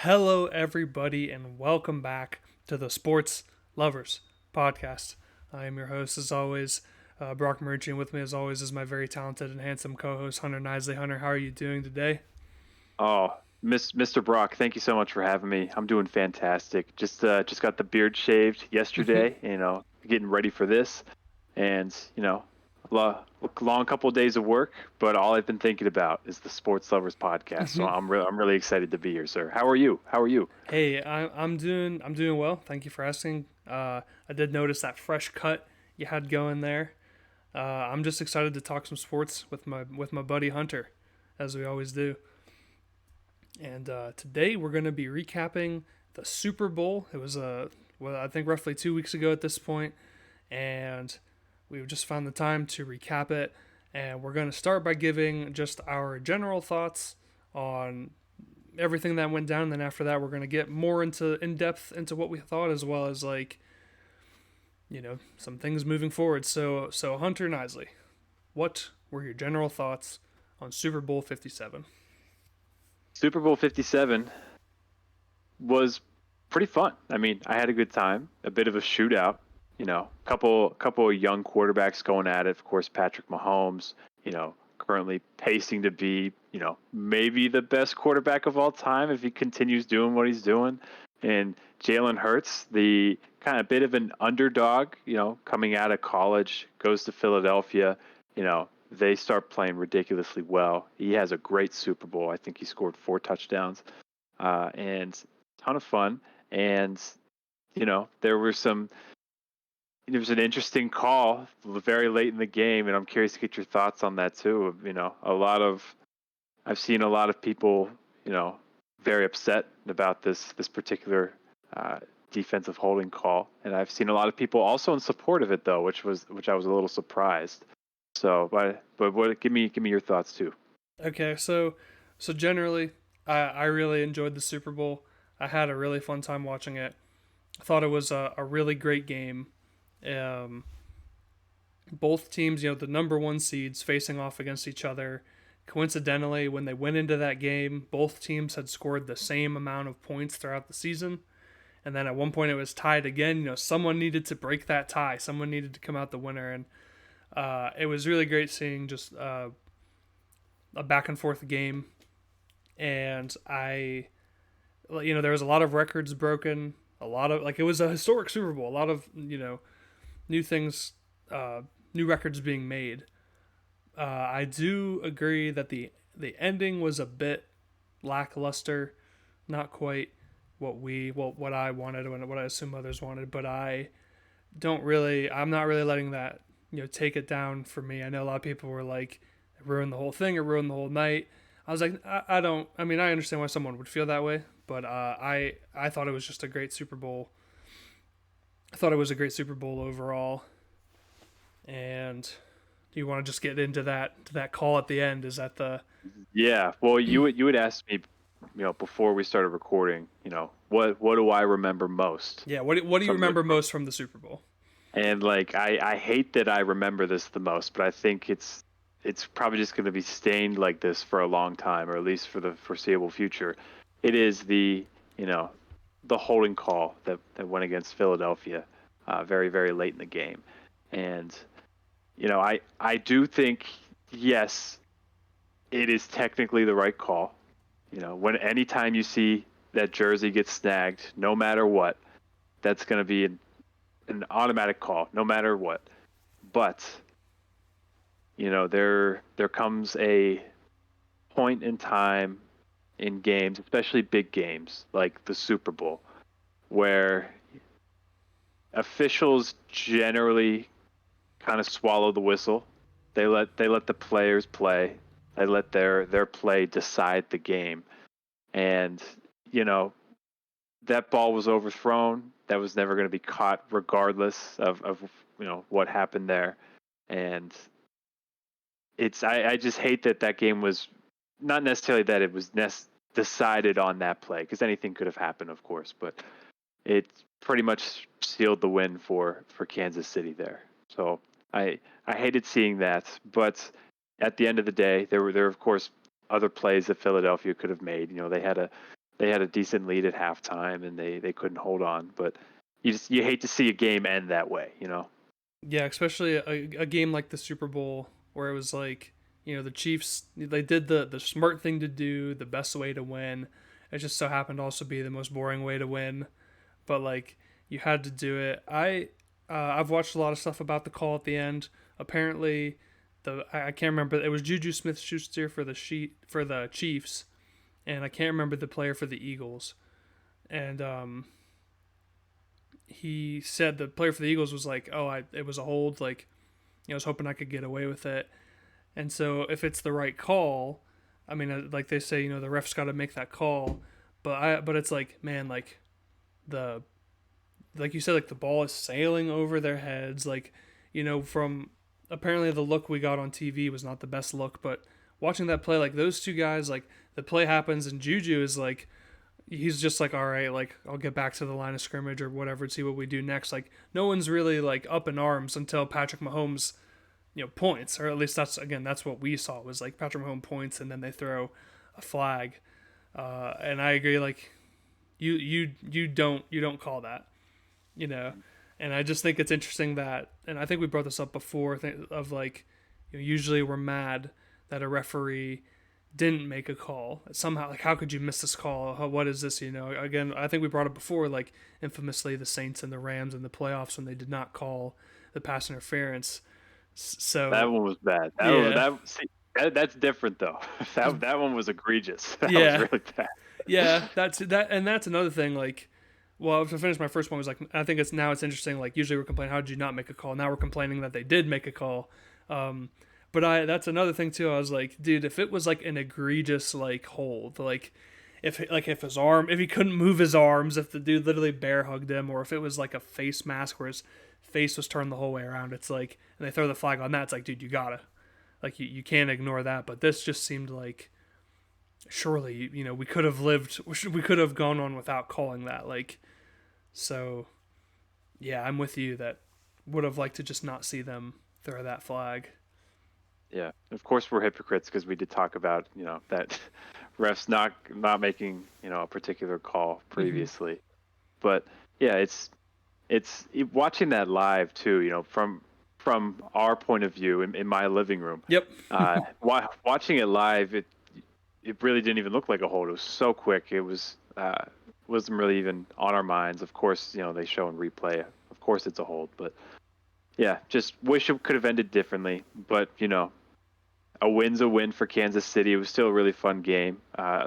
Hello, everybody, and welcome back to the Sports Lovers Podcast. I am your host, as always, Brock Murchie, and with me, as always, is my very talented and handsome co-host, Hunter Nisley. Hunter, how are you doing today? Oh, Mr. Brock, thank you so much for having me. I'm doing fantastic. Just got the beard shaved yesterday, getting ready for this, and long couple of days of work, but all I've been thinking about is the Sports Lovers podcast. So I'm really excited to be here, sir. How are you? How are you? Hey, I'm doing well. Thank you for asking. I did notice that fresh cut you had going there. I'm just excited to talk some sports with my buddy Hunter, as we always do. And today we're going to be recapping the Super Bowl. It was I think roughly 2 weeks ago at this point, and we've just found the time to recap it. And we're going to start by giving just our general thoughts on everything that went down. And then after that, we're going to get more in depth into what we thought, as well as some things moving forward. So Hunter Nisley, what were your general thoughts on Super Bowl 57? Super Bowl 57 was pretty fun. I mean, I had a good time. A bit of a shootout. Couple of young quarterbacks going at it. Of course, Patrick Mahomes. Currently pacing to be maybe the best quarterback of all time if he continues doing what he's doing. And Jalen Hurts, the kind of bit of an underdog. Coming out of college, goes to Philadelphia. They start playing ridiculously well. He has a great Super Bowl. I think he scored 4 touchdowns, and ton of fun. And there were some. It was an interesting call very late in the game, and I'm curious to get your thoughts on that too. I've seen a lot of people, very upset about this particular uh, defensive holding call, and I've seen a lot of people also in support of it though, which I was a little surprised. So, but what? Give me your thoughts too. Okay, so generally, I really enjoyed the Super Bowl. I had a really fun time watching it. I thought it was a really great game. Um, Both teams, the number one seeds facing off against each other. Coincidentally, when they went into that game, both teams had scored the same amount of points throughout the season. And then at one point it was tied again. Someone needed to break that tie. Someone needed to come out the winner. And it was really great seeing just a back and forth game. And there was a lot of records broken. A lot of, it was a historic Super Bowl. A lot of, new things, new records being made. I do agree that the ending was a bit lackluster, not quite what I wanted and what I assume others wanted. But I'm not really letting that take it down for me. I know a lot of people were like, it ruined the whole thing, it ruined the whole night. I was like, I don't. I mean, I understand why someone would feel that way, but I thought it was just a great Super Bowl. I thought it was a great Super Bowl overall. And do you want to just get into that call at the end? Is that the Yeah. Well, you would ask me, before we started recording, what do I remember most yeah? What do you from the remember most from the Super Bowl? And like I hate that I remember this the most, but I think it's probably just going to be stained like this for a long time, or at least for the foreseeable future. It is you know the holding call that went against Philadelphia, very very late in the game, and I do think, yes, it is technically the right call. When anytime you see that jersey get snagged, no matter what, that's going to be an automatic call, no matter what. But there comes a point in time in games, especially big games like the Super Bowl, where officials generally kind of swallow the whistle. They let the players play. They let their play decide the game. And you know that ball was overthrown. That was never going to be caught, regardless of what happened there. And I just hate that game was not necessarily that it was decided on that play, because anything could have happened, of course, but it pretty much sealed the win for Kansas City there. So I hated seeing that, but at the end of the day, there were of course other plays that Philadelphia could have made. They had they had a decent lead at halftime and they couldn't hold on. But you hate to see a game end that way, you know. Yeah, especially a game like the Super Bowl where it was like, the Chiefs, they did the smart thing to do, the best way to win. It just so happened to also be the most boring way to win, but like you had to do it. I've watched a lot of stuff about the call at the end. Apparently, I can't remember. It was Juju Smith-Schuster for the Chiefs, and I can't remember the player for the Eagles. And he said the player for the Eagles was like, "Oh, it was a hold. Like, I was hoping I could get away with it." And so, if it's the right call, I mean, like they say, the ref's got to make that call. But it's like, man, the like you said, like the ball is sailing over their heads. Like, from apparently the look we got on TV was not the best look, but watching that play, like those two guys, like the play happens and Juju is like, he's just like, all right, like I'll get back to the line of scrimmage or whatever and see what we do next. Like no one's really like up in arms until Patrick Mahomes, points, or at least that's what we saw was like Patrick Mahomes points and then they throw a flag. And I agree, like you don't call that, you know. And I just think it's interesting that, and I think we brought this up before, of like, usually we're mad that a referee didn't make a call somehow. Like, how could you miss this call? What is this? Again, I think we brought it before, like infamously the Saints and the Rams in the playoffs when they did not call the pass interference. So that one was bad. That's different though. That one was egregious. That was really bad. Yeah, that's another thing. Like, well, to finish my first one was like, I think it's interesting. Like, usually we're complaining, how did you not make a call? Now we're complaining that they did make a call. But that's another thing too. I was like, dude, if it was like an egregious like hold, like if he couldn't move his arms, if the dude literally bear hugged him, or if it was like a face mask where his face was turned the whole way around, it's like, and they throw the flag on that, it's like, dude, you gotta, like, you can't ignore that. But this just seemed like, surely, we could have gone on without calling that. Like, so yeah, I'm with you that would have liked to just not see them throw that flag. Yeah, of course we're hypocrites because we did talk about that refs not making a particular call previously, but yeah, it's watching that live too. From our point of view in my living room. Yep. Watching it live, it really didn't even look like a hold. It was so quick. It wasn't really even on our minds. Of course, they show in replay. Of course, it's a hold, but yeah, just wish it could have ended differently. But a win's a win for Kansas City. It was still a really fun game.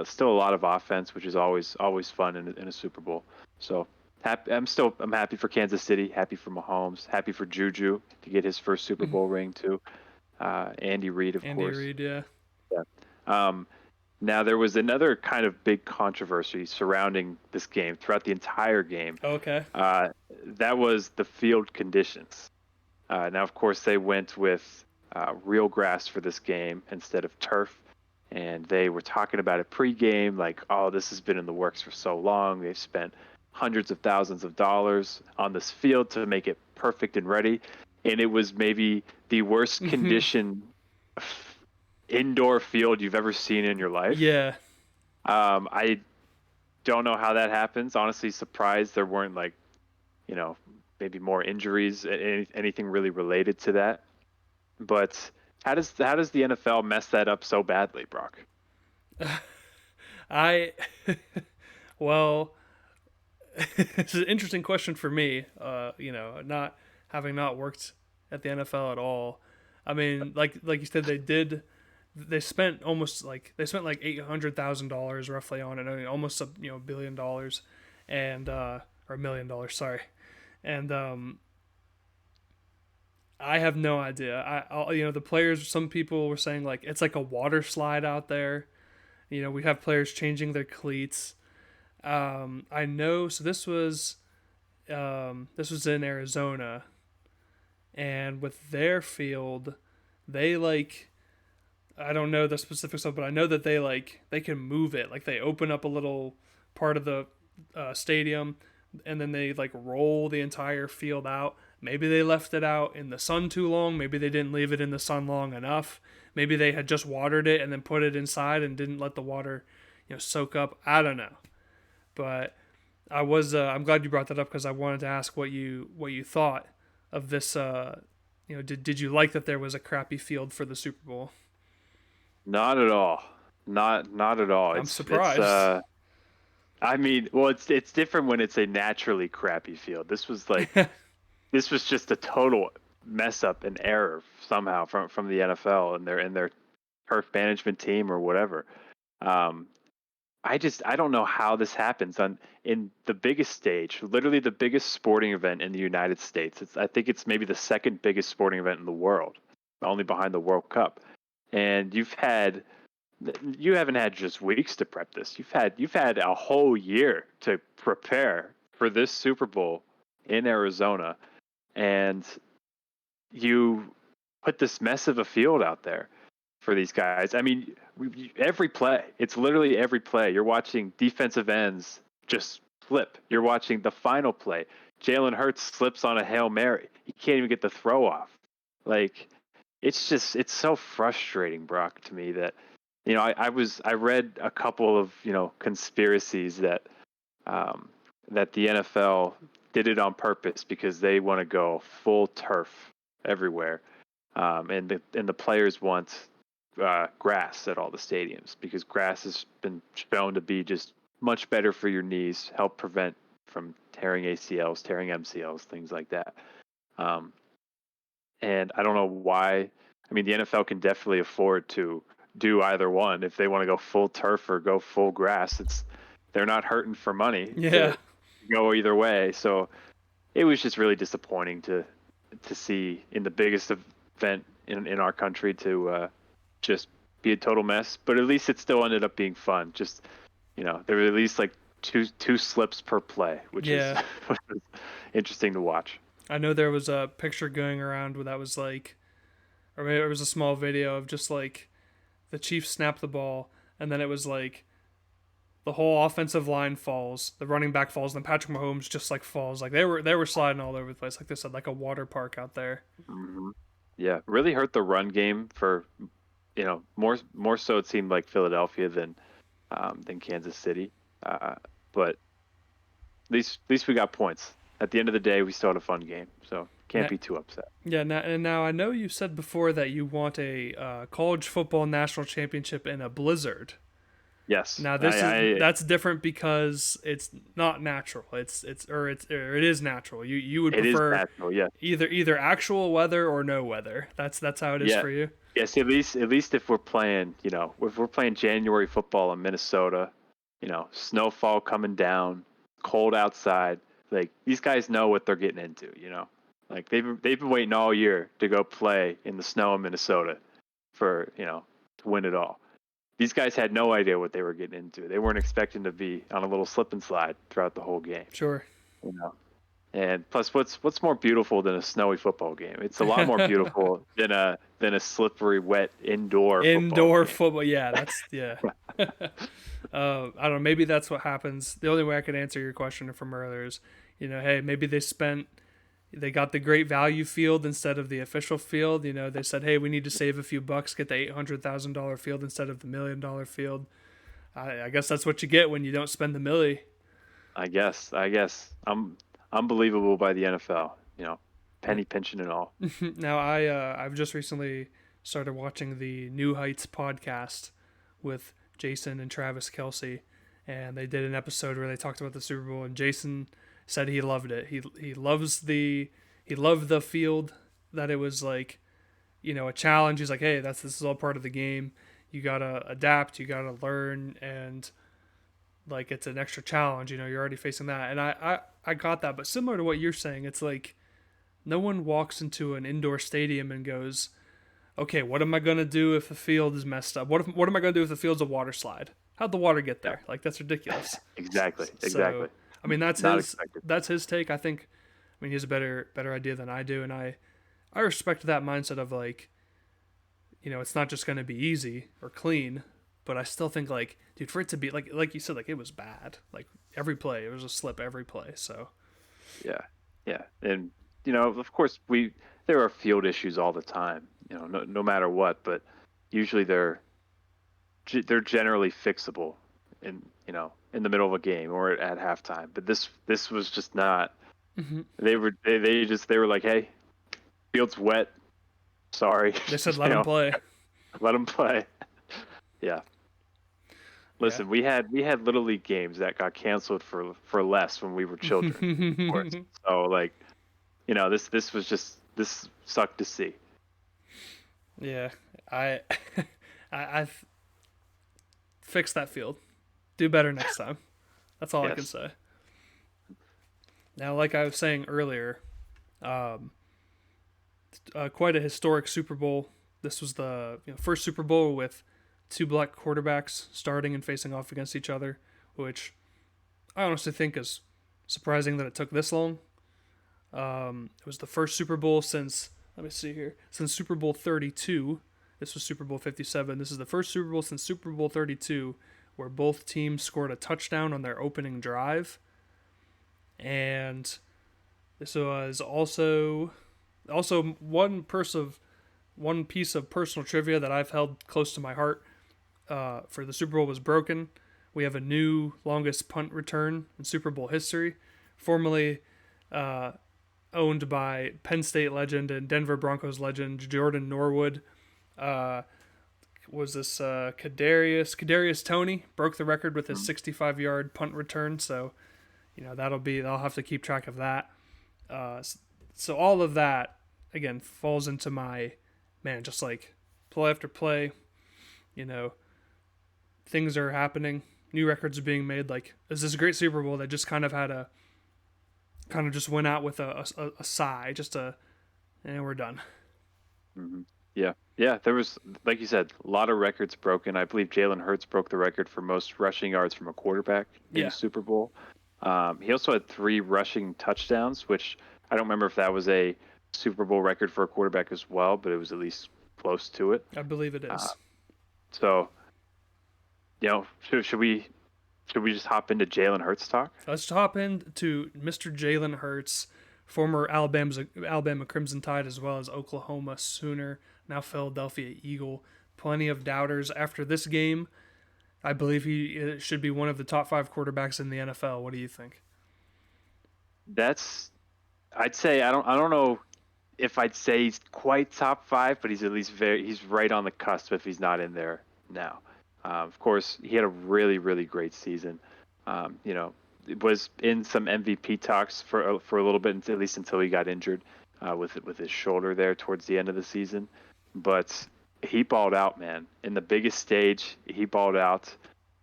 Still a lot of offense, which is always fun in a Super Bowl. So I'm happy for Kansas City. Happy for Mahomes. Happy for Juju to get his first Super Bowl ring too. Andy Reid, of course. Andy Reid, yeah. Yeah. Now there was another kind of big controversy surrounding this game throughout the entire game. Okay. That was the field conditions. Now, of course, they went with real grass for this game instead of turf. And they were talking about it pregame, like, oh, this has been in the works for so long. They've spent hundreds of thousands of dollars on this field to make it perfect and ready. And it was maybe the worst condition indoor field you've ever seen in your life. Yeah. I don't know how that happens. Honestly, surprised there weren't maybe more injuries, anything really related to that. But how does the NFL mess that up so badly, Brock? Well, it's an interesting question for me. Not having not worked at the NFL at all. I mean, like you said, they spent like $800,000 roughly on it. I mean, almost $1 billion, and or $1 million, sorry. And I have no idea. The players, some people were saying like it's like a water slide out there. We have players changing their cleats. I know. So this was in Arizona, and with their field, they like, I don't know the specifics of it, but I know that they can move it. Like they open up a little part of the stadium, and then they like roll the entire field out. Maybe they left it out in the sun too long. Maybe they didn't leave it in the sun long enough. Maybe they had just watered it and then put it inside and didn't let the water, soak up. I don't know. But I'm glad you brought that up because I wanted to ask what you thought of this. Did you like that there was a crappy field for the Super Bowl? Not at all. Not at all. I'm It's surprised. I mean, well, it's different when it's a naturally crappy field. This was just a total mess up and error somehow from the NFL and their turf management team or whatever. Um, I don't know how this happens on in the biggest stage, literally the biggest sporting event in the United States. I think it's maybe the second biggest sporting event in the world, only behind the World Cup. And you haven't had just weeks to prep this. You've had a whole year to prepare for this Super Bowl in Arizona, and you put this mess of a field out there for these guys. I mean, every play, it's literally every play. You're watching defensive ends just flip. You're watching the final play. Jalen Hurts slips on a Hail Mary. He can't even get the throw off. Like, it's so frustrating, Brock, to me that, I read a couple of, conspiracies that the NFL did it on purpose because they want to go full turf everywhere, and the players want grass at all the stadiums because grass has been shown to be just much better for your knees, help prevent from tearing ACLs, tearing MCLs, things like that. Um, and I don't know why. I mean, the NFL can definitely afford to do either one if they want to go full turf or go full grass. They're not hurting for money Yeah, to go either way. So it was just really disappointing to see in the biggest event in our country to just be a total mess. But at least it still ended up being fun. Just there were at least like two slips per play, which is yeah. which was interesting to watch. I know there was a picture going around where that was like, or maybe it was a small video of just like the Chiefs snap the ball, and then it was like the whole offensive line falls, the running back falls, and then Patrick Mahomes just like falls. Like they were sliding all over the place, like they said, like a water park out there. Hmm. Yeah, really hurt the run game for more so it seemed like Philadelphia than Kansas City. But at least we got points. At the end of the day, we still had a fun game, so can't Now, be too upset. yeah, now I know you said before that you want a college football national championship in a blizzard. Yes, Now that's different because it's not natural. It is natural. You would it is prefer natural. Yeah, either actual weather or no weather. That's how it is yeah, for you. yes. At least if we're playing, if we're playing January football in Minnesota, snowfall coming down, cold outside, like these guys know what they're getting into. Like they've been waiting all year to go play in the snow in Minnesota for to win it all. These guys had no idea what they were getting into. They weren't expecting to be on a little slip and slide throughout the whole game. Sure. You know. And plus, what's more beautiful than a snowy football game? It's a lot more beautiful than a slippery, wet indoor football Indoor game. football. Yeah, that's yeah. I don't know. Maybe that's what happens. The only way I could answer your question from earlier is, hey, maybe they got the great value field instead of the official field. They said, hey, we need to save a few bucks, get the $800,000 field instead of the $1 million field. I guess that's what you get when you don't spend the milli. I guess. I'm unbelievable by the NFL. Penny pinching and all. Now I've just recently started watching the New Heights podcast with Jason and Travis Kelsey, and they did an episode where they talked about the Super Bowl, and Jason said he loved it. He loved the field, that it was like, a challenge. He's like, hey, this is all part of the game. You gotta adapt, you gotta learn, and like it's an extra challenge. You're already facing that, and I got that. But similar to what you're saying, it's like no one walks into an indoor stadium and goes, okay, what am I gonna do if the field is messed up? What am I gonna do if the field's a water slide? How'd the water get Yeah, there? Like that's ridiculous. exactly, So, exactly. I mean, that's Not his expected. that's his take. I mean, he has a better idea than I do, and I respect that mindset of like, it's not just gonna be easy or clean, but I still think like, dude, for it to be like you said, like it was bad. Like every play, it was a slip every play. So Yeah, yeah, and of course there are field issues all the time. No matter what, but usually they're generally fixable in the middle of a game or at halftime. But this was just not. Hmm. They were like, hey, field's wet. Sorry, They said let him play. let them play. Yeah. Yeah. Listen, we had little league games that got canceled for less when we were children, of course. So like, this sucked to see. Yeah. I I've fixed that field. Do better next time. That's all I can Yes. say. Now, like I was saying earlier, um, quite a historic Super Bowl. This was the first Super Bowl with two black quarterbacks starting and facing off against each other, which I honestly think is surprising that it took this long. It was the first Super Bowl since, let me see here, since Super Bowl 32. This was Super Bowl 57. This is the first Super Bowl since Super Bowl 32 where both teams scored a touchdown on their opening drive. And this was also one piece of personal trivia that I've held close to my heart for the Super Bowl was broken. We have a new longest punt return in Super Bowl history, formerly owned by Penn State legend and Denver Broncos legend Jordan Norwood. Was this Kadarius Toney broke the record with his 65-yard punt return. So they'll have to keep track of that. So all of that again falls into my just like play after play. Things are happening, new records are being made. Like, is this a great Super Bowl that just kind of just went out with a sigh, and we're done. Hmm. Yeah, yeah. There was, like you said, a lot of records broken. I believe Jalen Hurts broke the record for most rushing yards from a quarterback in Yeah, a Super Bowl. He also had 3 rushing touchdowns, which I don't remember if that was a Super Bowl record for a quarterback as well, but it was at least close to it. I believe it Uh, is. so, should we just hop into Jalen Hurts talk? Let's hop into Mr. Jalen Hurts, former Alabama Crimson Tide as well as Oklahoma Sooner, now Philadelphia Eagle. Plenty of doubters after this game. I believe he should be one of the top 5 quarterbacks in the NFL. What do you think? I'd say I don't know if I'd say he's quite top 5, but he's at least he's right on the cusp if he's not in there now. Of course, he had a really, really great season. It was in some MVP talks for a little bit, at least until he got injured with his shoulder there towards the end of the season. But he balled out, man. In the biggest stage, he balled out.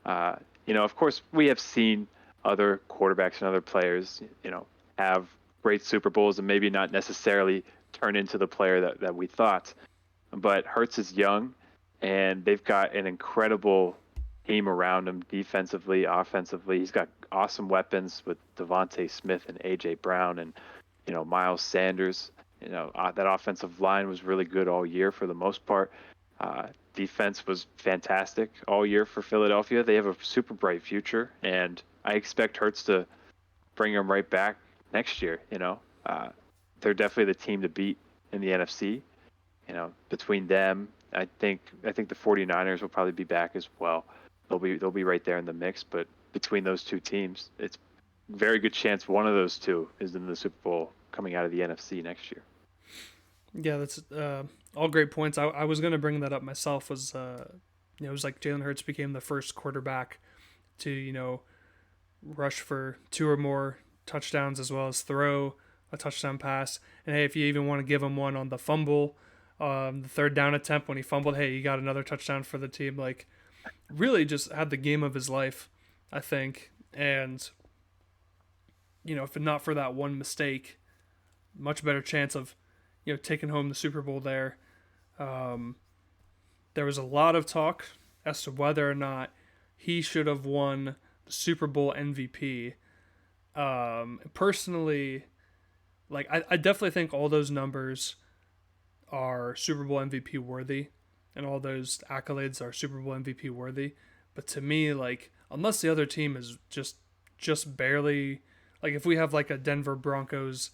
Of course, we have seen other quarterbacks and other players, have great Super Bowls and maybe not necessarily turn into the player that we thought. But Hurts is young, and they've got an incredible team around him defensively, offensively. He's got awesome weapons with Devontae Smith and A.J. Brown and, Miles Sanders. That offensive line was really good all year for the most part. Defense was fantastic all year for Philadelphia. They have a super bright future, and I expect Hurts to bring them right back next year. They're definitely the team to beat in the NFC. Between them, I think the 49ers will probably be back as well. They'll be right there in the mix, but between those two teams, it's a very good chance one of those two is in the Super Bowl coming out of the NFC next year. Yeah, that's all great points. I was going to bring that up myself. It was like Jalen Hurts became the first quarterback to rush for 2 or more touchdowns as well as throw a touchdown pass. And hey, if you even want to give him one on the fumble, the third down attempt when he fumbled, hey, you got another touchdown for the team. Like, really just had the game of his life, I think. And if not for that one mistake, much better chance of taking home the Super Bowl there. There was a lot of talk as to whether or not he should have won the Super Bowl MVP. Personally, like I definitely think all those numbers are Super Bowl MVP worthy, and all those accolades are Super Bowl MVP worthy. But to me, like, unless the other team is just barely, like, if we have like a Denver Broncos,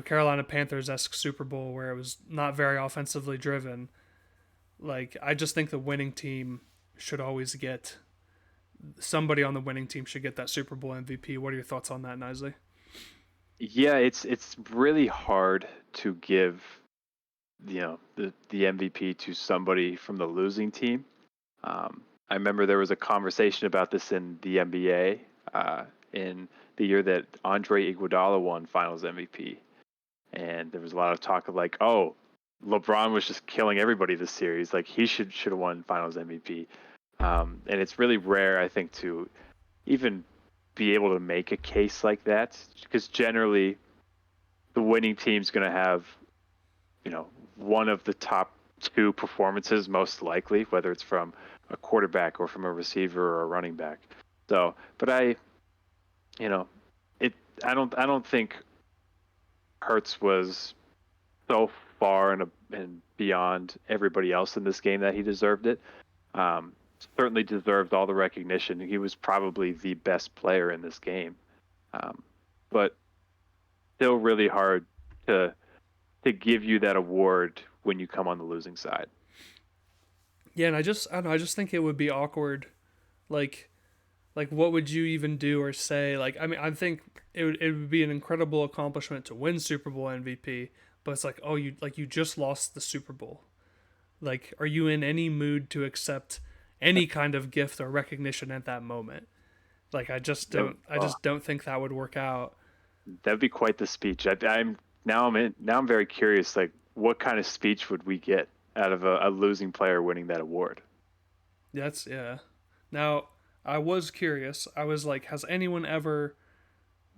Carolina Panthers-esque Super Bowl where it was not very offensively driven, like, I just think the winning team should always get somebody on the winning team should get that Super Bowl MVP. What are your thoughts on that, Nisley? Yeah, it's really hard to give the MVP to somebody from the losing team. I remember there was a conversation about this in the NBA in the year that Andre Iguodala won Finals MVP, and there was a lot of talk of like, oh, LeBron was just killing everybody this series, like he should have won Finals MVP. And it's really rare, I think, to even be able to make a case like that, because generally the winning team's going to have, one of the top two performances most likely, whether it's from a quarterback or from a receiver or a running back. So, but you know, it I don't think Hurts was so far and beyond everybody else in this game that he deserved it. Um, Certainly deserved all the recognition. He was probably the best player in this game, but still really hard to give you that award when you come on the losing side. Yeah, and I don't know, I just think it would be awkward. Like, what would you even do or say? Like, I mean, I think it would be an incredible accomplishment to win Super Bowl MVP, but it's like, oh, you just lost the Super Bowl. Like, are you in any mood to accept any kind of gift or recognition at that moment? Like, I just don't think that would work out. That'd be quite the speech. I'm very curious. Like, what kind of speech would we get out of a losing player winning that award? Yeah. Now, I was curious. I was like, has anyone ever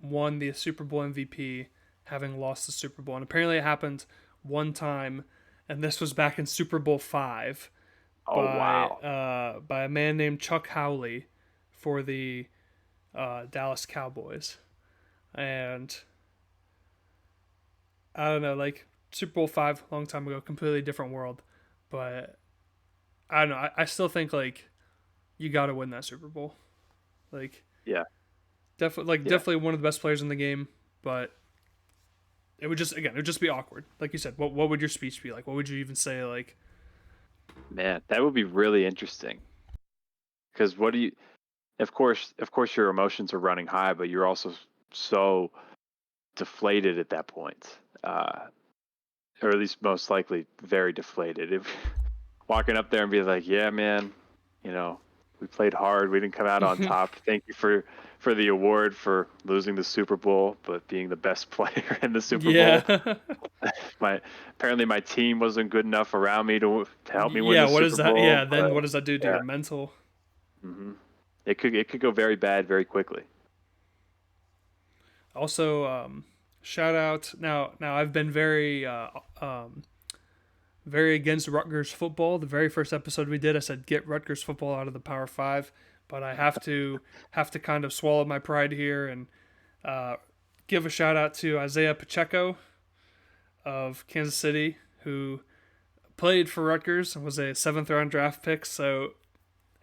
won the Super Bowl MVP having lost the Super Bowl? And apparently it happened one time, and this was back in Super Bowl 5 Oh wow! by a man named Chuck Howley for the Dallas Cowboys. And I don't know, like Super Bowl 5, long time ago, completely different world. But I don't know. I still think like you got to win that Super Bowl. Like Yeah, yeah, definitely one of the best players in the game. But it would just be awkward. Like you said, what would your speech be like? What would you even say? Like, man, that would be really interesting. Because what do you? Of course, your emotions are running high, but you're also so deflated at that point, or at least most likely very deflated. If walking up there and be like, "Yeah, man, you know, we played hard. We didn't come out on top. Thank you for the award for losing the Super Bowl, but being the best player in the Super Bowl. yeah, My apparently my team wasn't good enough around me to help me win yeah. the What Super is that? Bowl, Yeah. Then but what does that do to yeah, your mental? hmm it could go very bad very quickly. Also, shout out now. I've been very against Rutgers football. The very first episode we did, I said get Rutgers football out of the Power Five, but I have to kind of swallow my pride here and uh, give a shout out to Isaiah Pacheco of Kansas City, who played for Rutgers and was a seventh round draft pick. So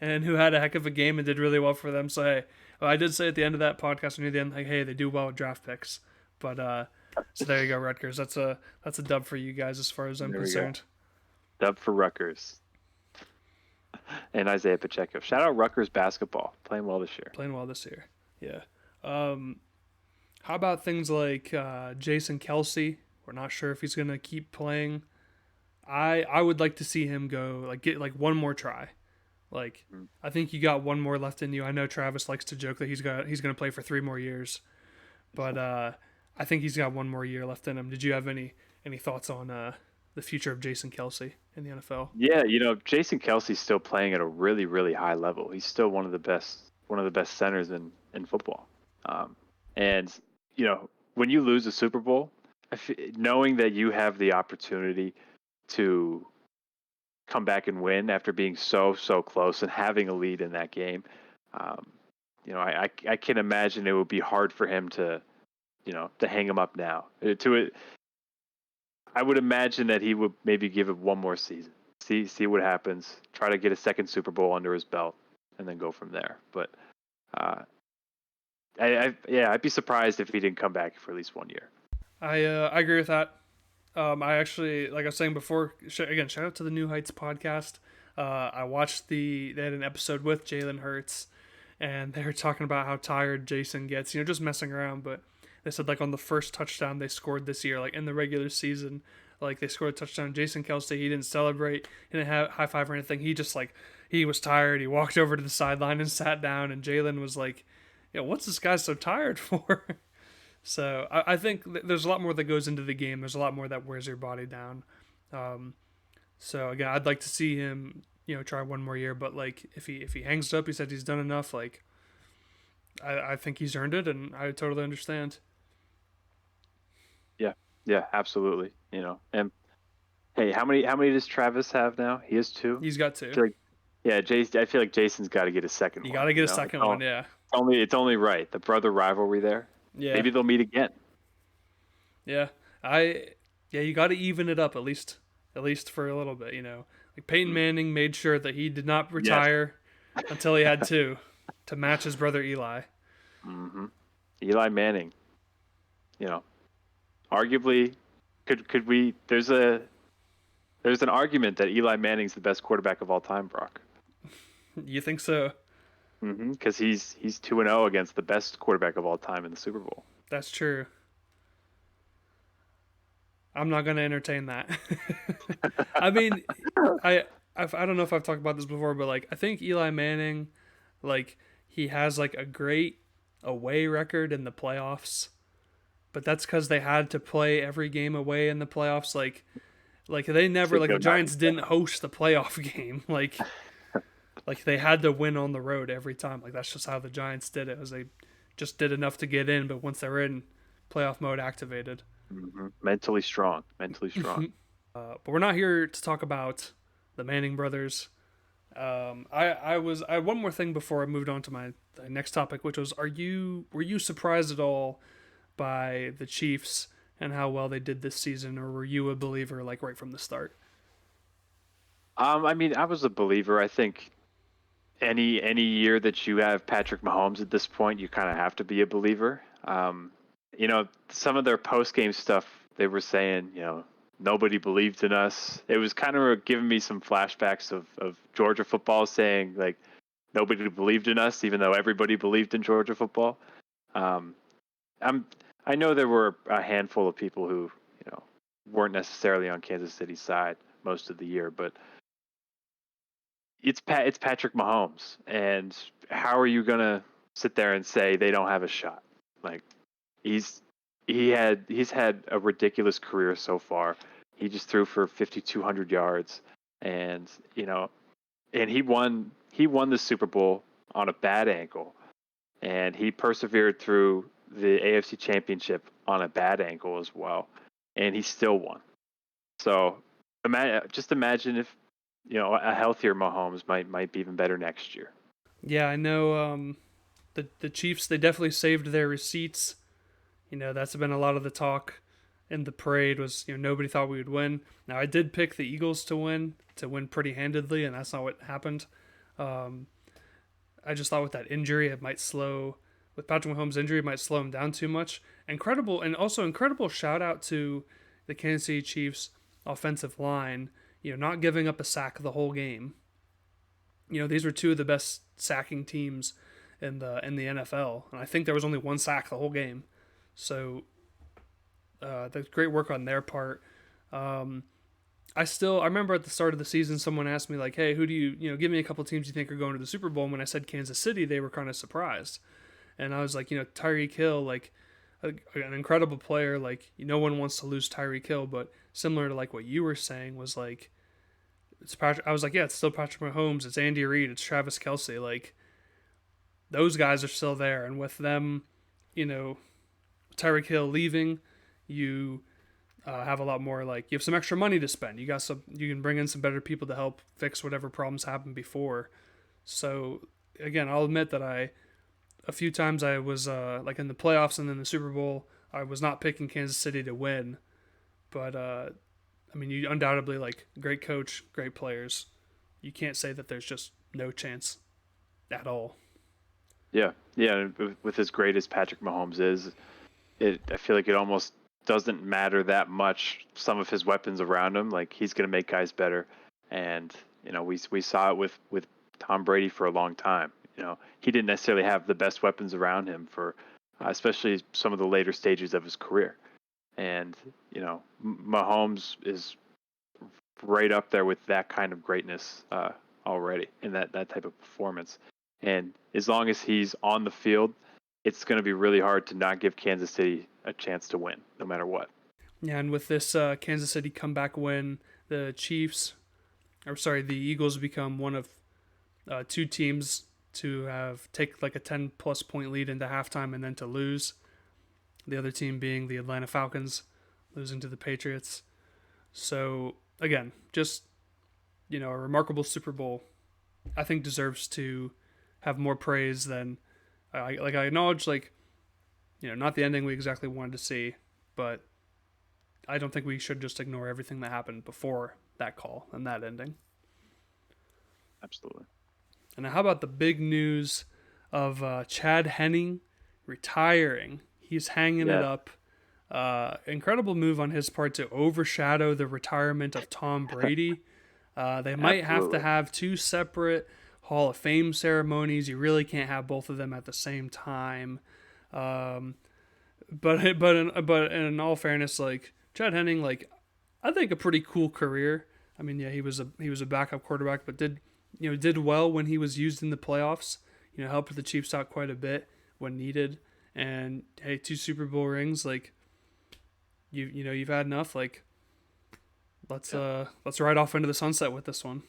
and who had a heck of a game and did really well for them. So hey, well, I did say at the end of that podcast near the end, like, hey, they do well with draft picks. But so there you go, Rutgers. That's a dub for you guys as far as I'm There we go. concerned. Dub for Rutgers and Isaiah Pacheco. Shout out Rutgers basketball, playing well this year. Playing well this year. Yeah. How about things like Jason Kelsey? We're not sure if he's gonna keep playing. I would like to see him go like get like one more try. Like Mm. I think you got one more left in you. I know Travis likes to joke that he's gonna play for 3 more years, but I think he's got one more year left in him. Did you have any thoughts on the future of Jason Kelsey in the NFL? Yeah, Jason Kelsey's still playing at a really, really high level. He's still one of the best centers in football. And when you lose a Super Bowl, knowing that you have the opportunity to come back and win after being so close and having a lead in that game, um, I can imagine it would be hard for him to hang him up now. To it, I would imagine that he would maybe give it one more season, see what happens, try to get a second Super Bowl under his belt, and then go from there. But uh, I'd be surprised if he didn't come back for at least 1 year. I agree with that. I actually, like I was saying before, again, shout out to the New Heights podcast. I watched they had an episode with Jalen Hurts, and they were talking about how tired Jason gets, just messing around. But they said like on the first touchdown they scored this year, like in the regular season, like they scored a touchdown. Jason Kelsey, he didn't celebrate, he didn't have high five or anything. He just like he was tired. He walked over to the sideline and sat down. And Jalen was like, what's this guy so tired for?" So I think there's a lot more that goes into the game. There's a lot more that wears your body down. Um, so again, I'd like to see him, try one more year. But like if he hangs it up, he said he's done enough. Like I think he's earned it, and I totally understand. Yeah, yeah, absolutely. And hey, how many does Travis have now? He has two. He's got I two. feel like, yeah, I feel like Jason's got to get a second You one. got to get a second one, yeah. It's only right. The brother rivalry there. Yeah. Maybe they'll meet again. Yeah. You got to even it up at least for a little bit, Like Peyton Manning made sure that he did not retire until he had two to match his brother Eli. Mm-hmm. Eli Manning. Arguably, could we? There's an argument that Eli Manning's the best quarterback of all time, Brock. You think so? Because he's 2-0 against the best quarterback of all time in the Super Bowl. That's true. I'm not going to entertain that. I mean, I don't know if I've talked about this before, but like I think Eli Manning, like he has like a great away record in the playoffs, but that's because they had to play every game away in the playoffs. Like they never like the Giants didn't host the playoff game. Like they had to win on the road every time. Like that's just how the Giants did it. Was they just did enough to get in, but once they were in, playoff mode activated. Mm-hmm. Mentally strong. But we're not here to talk about the Manning brothers. I had one more thing before I moved on to my next topic, which was were you surprised at all by the Chiefs and how well they did this season, or were you a believer like right from the start? I mean, I was a believer. I think any year that you have Patrick Mahomes at this point, you kind of have to be a believer. Some of their post game stuff, they were saying, nobody believed in us. It was kind of giving me some flashbacks of Georgia football, saying like nobody believed in us, even though everybody believed in Georgia football. I know there were a handful of people who weren't necessarily on Kansas City's side most of the year, but it's Patrick Mahomes, and how are you gonna sit there and say they don't have a shot? Like he's had a ridiculous career so far. He just threw for 5,200 yards, and and he won the Super Bowl on a bad ankle, and he persevered through the AFC Championship on a bad ankle as well, and he still won. So imagine if a healthier Mahomes might be even better next year. Yeah, I know. The Chiefs, they definitely saved their receipts. That's been a lot of the talk in the parade was, nobody thought we would win. Now, I did pick the Eagles to win pretty handedly, and that's not what happened. I just thought with that injury, with Patrick Mahomes' injury, it might slow him down too much. Incredible shout out to the Kansas City Chiefs offensive line, not giving up a sack the whole game. These were two of the best sacking teams in the NFL, and I think there was only one sack the whole game. So that's great work on their part. I remember at the start of the season, someone asked me like, "Hey, who do you give me a couple teams you think are going to the Super Bowl?" And when I said Kansas City, they were kind of surprised, and I was like, Tyreek Hill, like an incredible player. Like no one wants to lose Tyreek Hill, but similar to like what you were saying was like, it's Patrick. I was like, yeah, it's still Patrick Mahomes, it's Andy Reid, it's Travis Kelsey. Like those guys are still there, and with them, Tyreek Hill leaving, you have a lot more, like you have some extra money to spend. You can bring in some better people to help fix whatever problems happened before. So again, I'll admit that a few times I was like in the playoffs and then the Super Bowl, I was not picking Kansas City to win, but I mean, you undoubtedly like great coach, great players. You can't say that there's just no chance at all. Yeah. With as great as Patrick Mahomes is, I feel like it almost doesn't matter that much. Some of his weapons around him, like he's going to make guys better, and we saw it with Tom Brady for a long time. he didn't necessarily have the best weapons around him for, especially some of the later stages of his career. And Mahomes is right up there with that kind of greatness already in that type of performance. And as long as he's on the field, it's going to be really hard to not give Kansas City a chance to win, no matter what. Yeah, and with this Kansas City comeback win, the Eagles become one of two teams to have take like a 10-plus point lead into halftime and then to lose. The other team being the Atlanta Falcons, losing to the Patriots. So again, just a remarkable Super Bowl. I think deserves to have more praise than I acknowledge, not the ending we exactly wanted to see, but I don't think we should just ignore everything that happened before that call and that ending. Absolutely. And how about the big news of Chad Henne retiring? He's hanging it up. Incredible move on his part to overshadow the retirement of Tom Brady. They might have to have two separate Hall of Fame ceremonies. You really can't have both of them at the same time. But in all fairness, Chad Henne, I think a pretty cool career. I mean, yeah, he was a backup quarterback, but did well when he was used in the playoffs. Helped the Chiefs out quite a bit when needed. And hey, 2 Super Bowl rings, you've had enough. Let's ride off into the sunset with this one.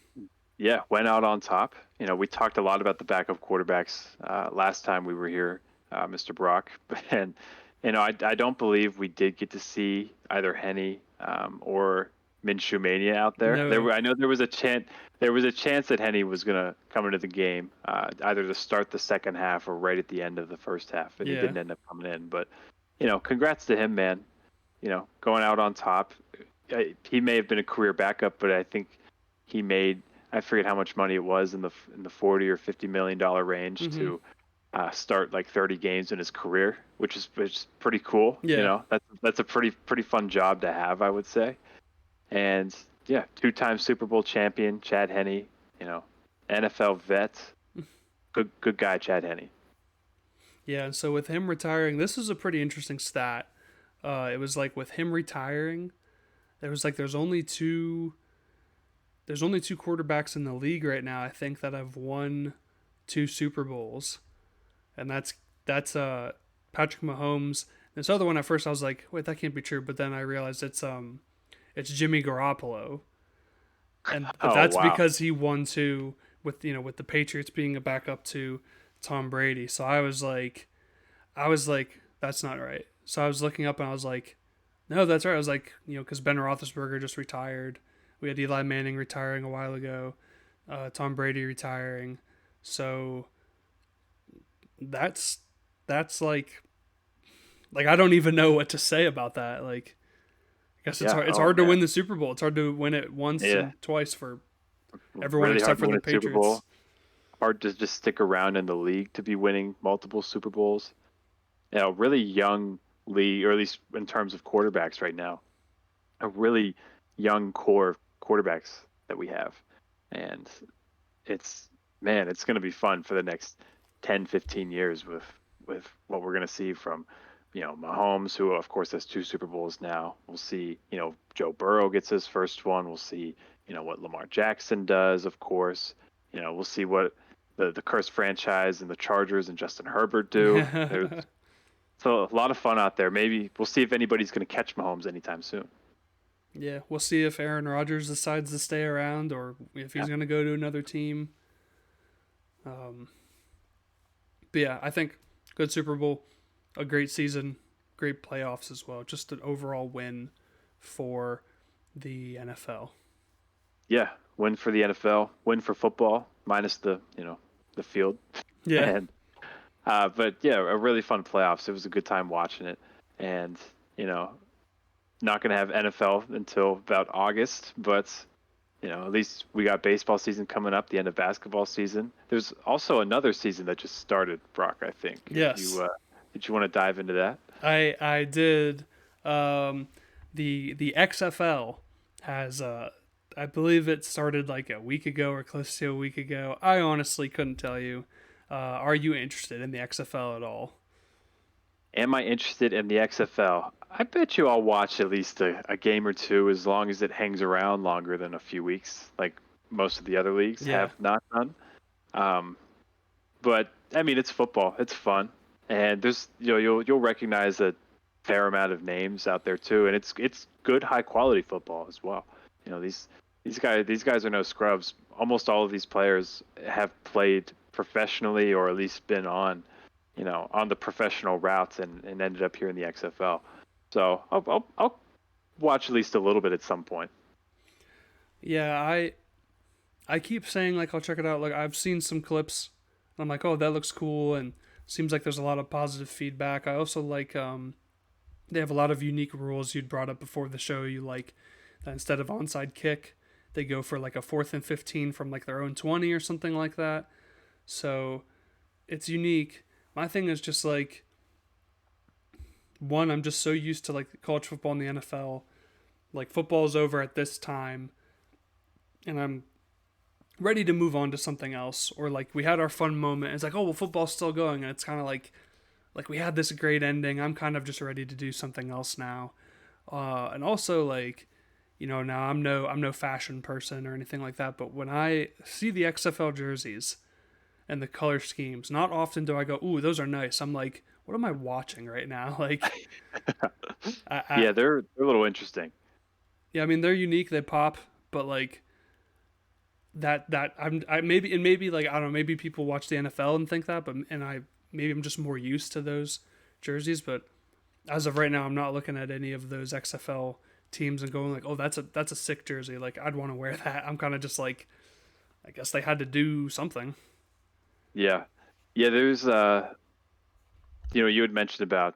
Yeah, went out on top. We talked a lot about the backup quarterbacks last time we were here, Mr. Brock, and I don't believe we did get to see either Henne or Minshew Mania out there. No. I know there was a chance that Henne was going to come into the game, either to start the second half or right at the end of the first half, and he didn't end up coming in. But congrats to him, man. Going out on top. He may have been a career backup, but I think he made, I forget how much money it was, in the $40 or $50 million range to start 30 games in his career, which is pretty cool. Yeah. That's a pretty fun job to have, I would say. And yeah, 2-time Super Bowl champion Chad Henne, NFL vet, good guy Chad Henne. Yeah, and so with him retiring, this is a pretty interesting stat. It was with him retiring, there's only two quarterbacks in the league right now, I think, that have won 2 Super Bowls, and that's Patrick Mahomes. This other one, at first I was like, wait, that can't be true, but then I realized it's Jimmy Garoppolo, and that's because he won 2 with the Patriots being a backup to Tom Brady. So I was like, that's not right. So I was looking up and I was like, no, that's right. I was like, because Ben Roethlisberger just retired. We had Eli Manning retiring a while ago, Tom Brady retiring. So that's I don't even know what to say about that. I guess it's hard. It's hard to win the Super Bowl. It's hard to win it once and twice for everyone really except for the Patriots. Super Bowl. Hard to just stick around in the league to be winning multiple Super Bowls. Really young league, or at least in terms of quarterbacks right now, a really young core quarterbacks that we have. And it's going to be fun for the next 10, 15 years with what we're going to see from, Mahomes, who of course has 2 Super Bowls now. We'll see, Joe Burrow gets his first one. We'll see, what Lamar Jackson does, of course. We'll see what the cursed franchise and the Chargers and Justin Herbert do. So a lot of fun out there. Maybe we'll see if anybody's going to catch Mahomes anytime soon. Yeah, we'll see if Aaron Rodgers decides to stay around or if he's going to go to another team. But yeah, I think good Super Bowl, a great season, great playoffs as well. Just an overall win for the NFL. Yeah, win for the NFL, win for football, minus the field. Yeah. And, but yeah, a really fun playoffs. It was a good time watching it, and not going to have NFL until about August, but at least we got baseball season coming up, the end of basketball season. There's also another season that just started, Brock, I think. Yes. Did you want to dive into that? I did. The XFL has I believe it started a week ago or close to a week ago. I honestly couldn't tell you. Are you interested in the XFL at all? Am I interested in the XFL? I bet you I'll watch at least a game or two as long as it hangs around longer than a few weeks, like most of the other leagues Yeah. have not done. Um, but I mean, it's football. It's fun, and there's you'll recognize a fair amount of names out there too, and it's good high quality football as well. These guys are no scrubs. Almost all of these players have played professionally or at least been on the professional routes and ended up here in the XFL. So I'll watch at least a little bit at some point. Yeah, I keep saying like I'll check it out. Like I've seen some clips. And I'm like, oh, that looks cool, and seems like there's a lot of positive feedback. I also like they have a lot of unique rules you'd brought up before the show. You like that instead of onside kick, they go for like a 4th and 15 from like their own 20 or something like that. So it's unique. My thing is just like one, I'm just so used to like college football and the NFL. Like football's over at this time, and I'm ready to move on to something else. Or like we had our fun moment. It's like, oh well, football's still going, and it's kind of like we had this great ending. I'm kind of just ready to do something else now. And also like, now I'm no fashion person or anything like that. But when I see the XFL jerseys and the color schemes, not often do I go, ooh, those are nice. I'm like, what am I watching right now? Like, I Yeah, they're a little interesting. yeah, I mean they're unique, they pop, but like I maybe like I don't know, maybe people watch the NFL and think that, but and I maybe I'm just more used to those jerseys, but as of right now, I'm not looking at any of those XFL teams and going like, oh, that's a sick jersey. Like I'd want to wear that. I'm kind of just like, I guess they had to do something. Yeah, yeah. There's you had mentioned about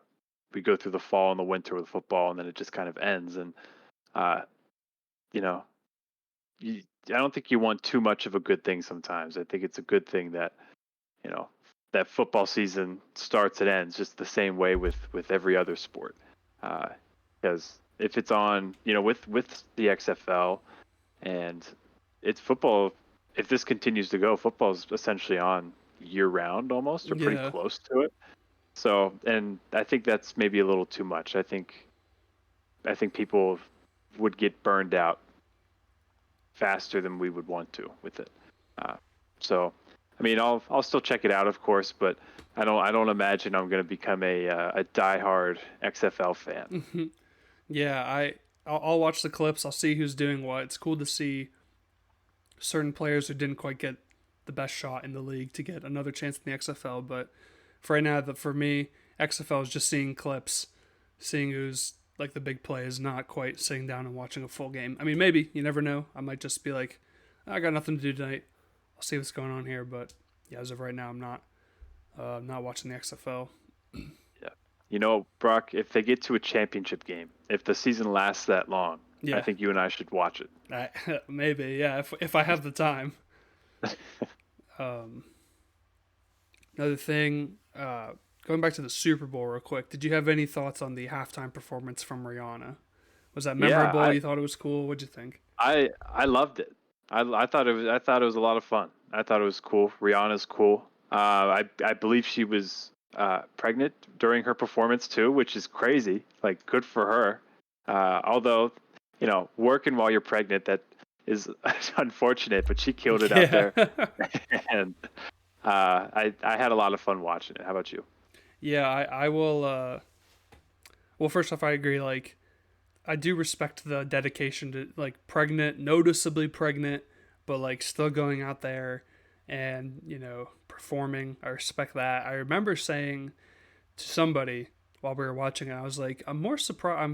we go through the fall and the winter with football, and then it just kind of ends. And uh, you know, I don't think you want too much of a good thing sometimes. I think it's a good thing that you know that football season starts and ends just the same way with every other sport. Because if it's on, with the XFL and it's football, if this continues to go, football is essentially on year round almost or pretty Yeah, close to it. So, and I think that's maybe a little too much. I think people would get burned out faster than we would want to with it. Uh, so, I mean, I'll still check it out, of course, but I don't imagine I'm going to become a diehard XFL fan. yeah. I'll watch the clips. I'll see who's doing what. It's cool to see certain players who didn't quite get the best shot in the league to get another chance in the XFL. But for right now, for me, XFL is just seeing clips, seeing who's like the big plays, not quite sitting down and watching a full game. I mean, maybe you never know. I might just be like, I got nothing to do tonight. I'll see what's going on here. But yeah, as of right now, I'm not watching the XFL. Yeah. Brock, if they get to a championship game, if the season lasts that long, I Yeah, think you and I should watch it. maybe. Yeah, if I have the time. Um, Another thing, going back to the Super Bowl real quick, did you have any thoughts on the halftime performance from Rihanna? Was that Yeah, memorable? You thought it was cool? What'd you think? I loved it. I thought it was a lot of fun. I thought it was cool. Rihanna's cool. I believe she was pregnant during her performance too, which is crazy. Like, good for her. Although, working while you're pregnant, that is unfortunate, but she killed it out Yeah. there. And I had a lot of fun watching it. How about you? Yeah, I will. Well, first off, I agree. Like, I do respect the dedication to, like, pregnant, noticeably pregnant, but, like, still going out there and, performing. I respect that. I remember saying to somebody while we were watching it, I was like, I'm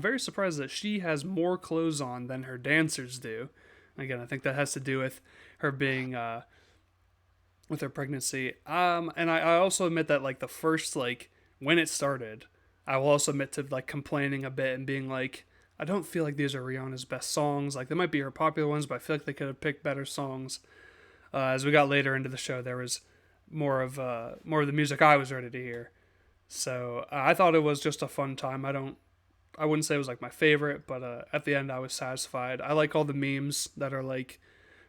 very surprised that she has more clothes on than her dancers do. Again, I think that has to do with her being with her pregnancy. And I also admit that like the first like when it started, I will also admit to like complaining a bit and being like, I don't feel like these are Rihanna's best songs. Like they might be her popular ones, but I feel like they could have picked better songs. As we got later into the show, there was more of the music I was ready to hear. So I thought it was just a fun time. I wouldn't say it was like my favorite, but at the end I was satisfied. I like all the memes that are like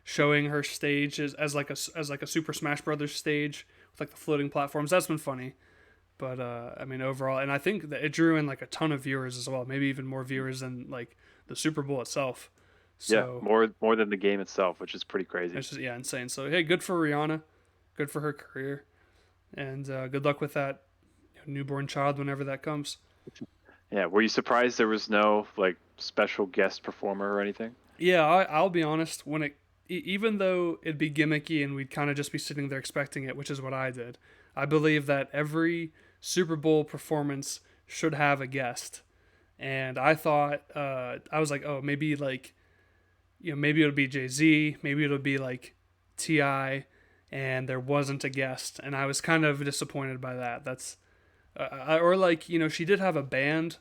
showing her stage as like a Super Smash Brothers stage with like the floating platforms. That's been funny. But I mean, overall, and I think that it drew in like a ton of viewers as well, maybe even more viewers than like the Super Bowl itself. Yeah, So more than the game itself, which is pretty crazy. it's just yeah, insane. So hey, good for Rihanna, good for her career, and good luck with that newborn child whenever that comes. Yeah, were you surprised there was no like special guest performer or anything? Yeah, I'll be honest. When it, even though it'd be gimmicky and we'd kind of just be sitting there expecting it, which is what I did, I believe that every Super Bowl performance should have a guest. And I thought, I was like, oh, maybe like, maybe it'll be Jay-Z, maybe it'll be like Ti, and there wasn't a guest, and I was kind of disappointed by that. That's, or like, she did have a band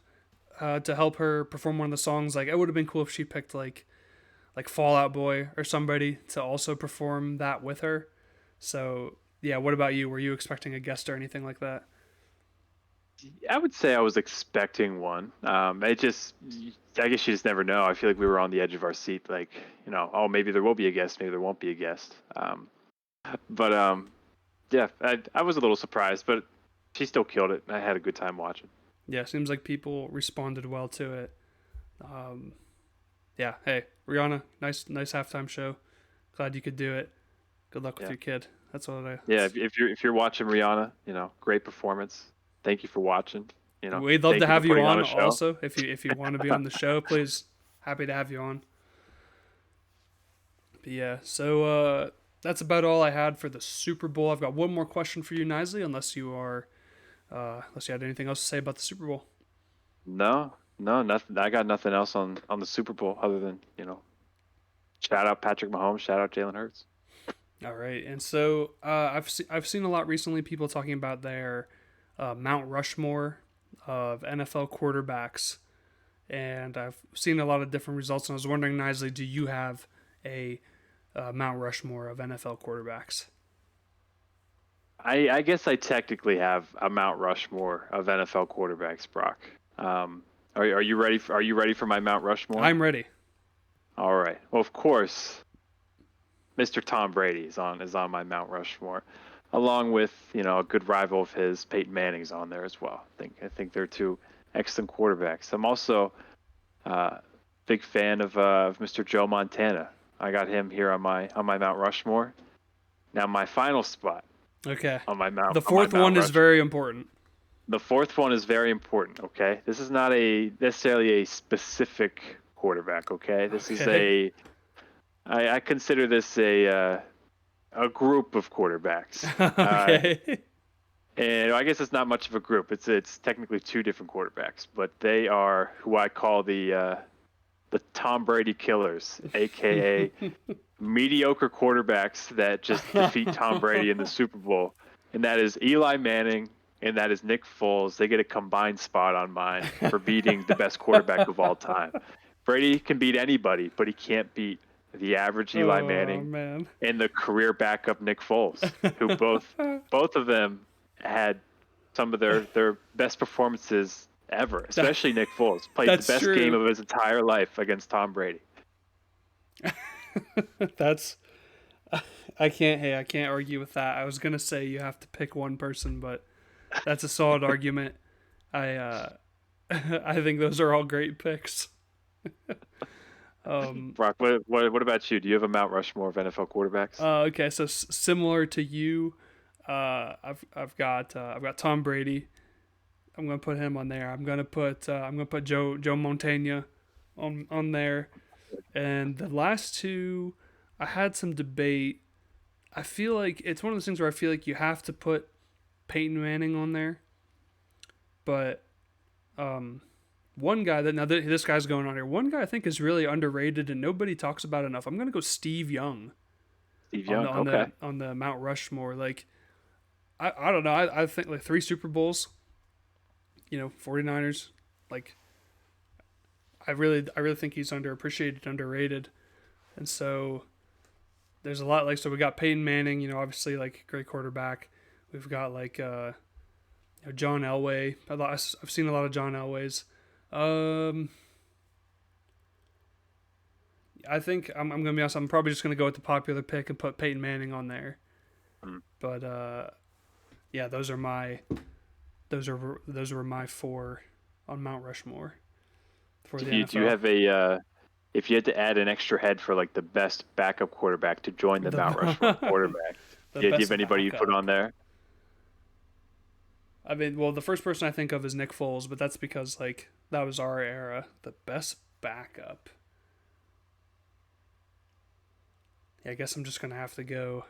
to help her perform one of the songs. Like, it would have been cool if she picked like Fall Out Boy or somebody to also perform that with her. So yeah, what about you? Were you expecting a guest or anything like that? I would say I was expecting one. I guess you just never know. I feel like we were on the edge of our seat, like, oh, maybe there will be a guest, maybe there won't be a guest. But yeah, I was a little surprised, but she still killed it. I had a good time watching. Yeah, seems like people responded well to it. Um, yeah, hey, Rihanna, nice halftime show. Glad you could do it. Good luck with Yeah, your kid. That's what I. yeah. If you're watching Rihanna, great performance. Thank you for watching. We'd love to Thank you for have you putting on on a show. also. If you want to be on the show, please. Happy to have you on. But yeah, so that's about all I had for the Super Bowl. I've got one more question for you, Nisley, unless you had anything else to say about the Super Bowl. No, no, nothing. I got nothing else on the Super Bowl other than shout out Patrick Mahomes, shout out Jalen Hurts. All right, and so I've seen a lot recently people talking about their Mount Rushmore of NFL quarterbacks, and I've seen a lot of different results. And I was wondering, Nisley, do you have a Mount Rushmore of NFL quarterbacks? I guess I technically have a Mount Rushmore of NFL quarterbacks, Brock. Are you ready? Are you ready for my Mount Rushmore? I'm ready. All right. Well, of course, Mr. Tom Brady is on my Mount Rushmore, along with a good rival of his, Peyton Manning's on there as well. I think they're two excellent quarterbacks. I'm also big fan of Mr. Joe Montana. I got him here on my Mount Rushmore. Now my final spot Okay. on my Mount The on my fourth Mount one is Rushmore. very important. The fourth one is very important. Okay, this is not necessarily a specific quarterback. Okay, this is Okay. I consider this a group of quarterbacks. Okay. And I guess it's not much of a group. It's technically two different quarterbacks, but they are who I call the Tom Brady killers, aka mediocre quarterbacks that just defeat Tom Brady in the Super Bowl. And that is Eli Manning and that is Nick Foles. They get a combined spot on mine for beating the best quarterback of all time. Brady can beat anybody, but he can't beat the average Eli Oh Manning man. and the career backup Nick Foles, who both of them had some of their best performances ever, especially Nick Foles. Played the That's best game true. of his entire life against Tom Brady. That's I can't argue with that. I was gonna say you have to pick one person, but that's a solid argument. I I think those are all great picks. Um, Brock, what about you? Do you have a Mount Rushmore of NFL quarterbacks? okay, so similar to you, I've got Tom Brady. I'm gonna put him on there. I'm gonna put Joe Montana on there, and the last two, I had some debate. I feel like it's one of those things where I feel like you have to put Peyton Manning on there, but um, one guy that this guy's going on here. One guy I think is really underrated and nobody talks about enough. I'm gonna go Steve Young Steve on the Young. Okay. Mount Rushmore. Like I don't know. I think like 3 Super Bowls. 49ers. Like I really think he's underappreciated, underrated, and so there's a lot so we got Peyton Manning. Obviously like great quarterback. We've got like John Elway. I've seen a lot of John Elways. Um, I think I'm gonna be honest. I'm probably just gonna go with the popular pick and put Peyton Manning on there. Hmm. But yeah, those were my four on Mount Rushmore for the Do you NFL. have if you had to add an extra head for like the best backup quarterback to join the Mount Rushmore of The quarterbacks, the do you best have anybody you put backup. on there? I mean, well, the first person I think of is Nick Foles, but that's because like that was our era. The best backup. Yeah, I guess I'm just gonna have to go.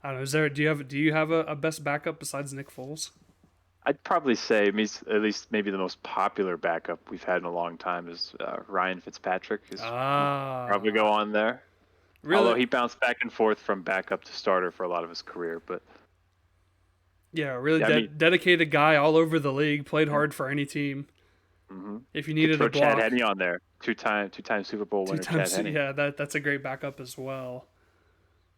I don't know. Is there? Do you have a best backup besides Nick Foles? I'd probably say at least maybe the most popular backup we've had in a long time is Ryan Fitzpatrick. Is probably go Ah, on there. Although really? he bounced back and forth from backup to starter for a lot of his career, but Yeah, really yeah, I mean, dedicated guy all over the league. Played hard for any team. mm-hmm. If you Could needed a throw Chad block, Henne on there. Two time Super Bowl two winner Chad times. Henne. Yeah, that's a great backup as well.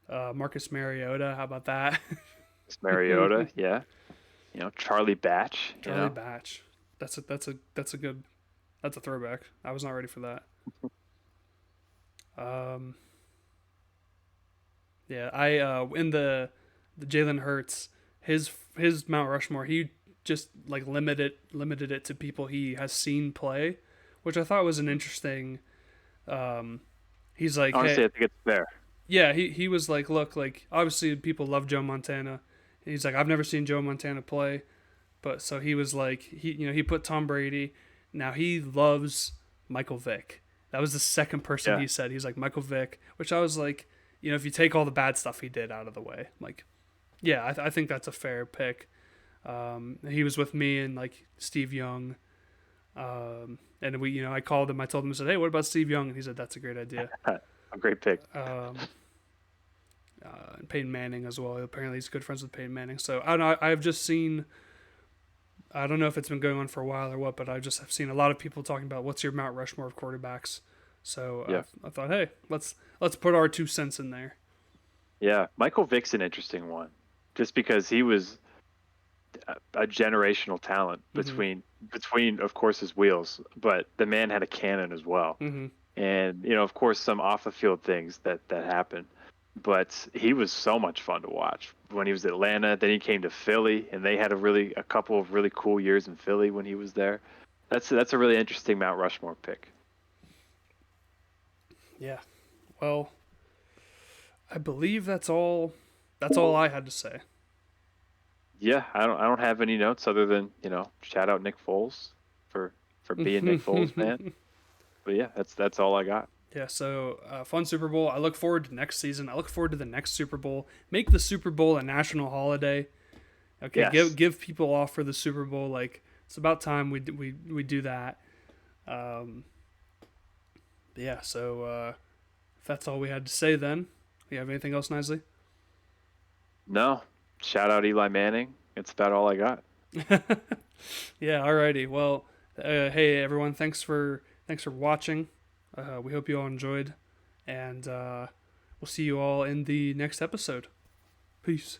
Marcus Mariota, how about that? It's Mariota, yeah. Charlie Batch, Charlie Batch. That's a good. That's a throwback. I was not ready for that. Um, yeah, I in the Jalen Hurts, his Mount Rushmore, he just like limited it to people he has seen play, which I thought was an interesting. Um, he's like, hey, Honestly, I think it's fair. yeah, he was like, look, like obviously people love Joe Montana. He's like, I've never seen Joe Montana play, but so he was like, he put Tom Brady. Now he loves Michael Vick. That was the second person Yeah. he said. He's like Michael Vick, which I was like, if you take all the bad stuff he did out of the way, like, yeah, I think that's a fair pick. He was with me and like Steve Young, and we, I called him. I told him, I said, hey, what about Steve Young? And he said that's a great idea. A great pick. And Peyton Manning as well. Apparently, he's good friends with Peyton Manning. So I don't know. I've just seen. I don't know if it's been going on for a while or what, but I just have seen a lot of people talking about what's your Mount Rushmore of quarterbacks. So Yeah. I thought, hey, let's put our 2 cents in there. Yeah. Michael Vick's an interesting one. Just because he was a generational talent between of course his wheels, but the man had a cannon as well. Mm-hmm. And of course some off the field things that happened. But he was so much fun to watch when he was at Atlanta. Then he came to Philly, and they had a couple of really cool years in Philly when he was there. That's a really interesting Mount Rushmore pick. Yeah. Well, I believe that's all. That's all I had to say. Yeah, I don't have any notes other than shout out Nick Foles for being Nick Foles, man. But yeah, that's all I got. Yeah, so fun Super Bowl. I look forward to next season. I look forward to the next Super Bowl. Make the Super Bowl a national holiday. Okay, Yes. give people off for the Super Bowl. Like it's about time we do that. Yeah, so if that's all we had to say, then you have anything else, Nisley? No, shout out Eli Manning. It's about all I got. Yeah, alrighty. Well, hey everyone, thanks for watching. We hope you all enjoyed, and we'll see you all in the next episode. Peace.